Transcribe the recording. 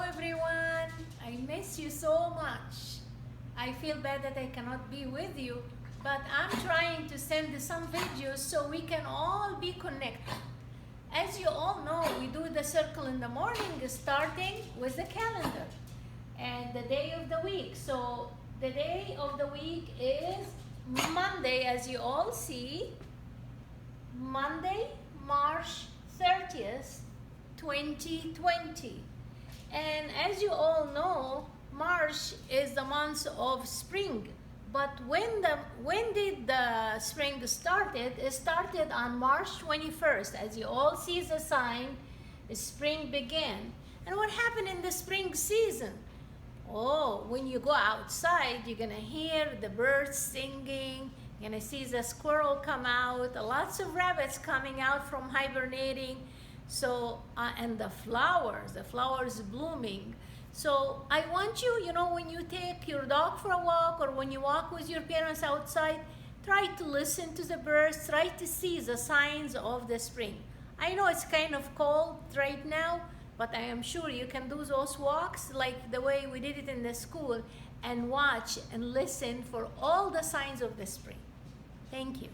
everyone. I miss you so much. I feel bad that I cannot be with you, but I'm trying to send some videos so we can all be connected. As you all know, we do the circle in the morning starting with the calendar and the day of the week. So the day of the week is Monday, as you all see. Monday, March 30th, 2020. And as you all know, March is the month of spring. But when did the spring started? It started on March 21st. As you all see the sign, spring began. And what happened in the spring season? Oh, when you go outside, you're gonna hear the birds singing, you're gonna see the squirrel come out, lots of rabbits coming out from hibernating. So, and the flowers blooming. So I want you, when you take your dog for a walk or when you walk with your parents outside, try to listen to the birds, try to see the signs of the spring. I know it's kind of cold right now, but I am sure you can do those walks like the way we did it in the school and watch and listen for all the signs of the spring. Thank you.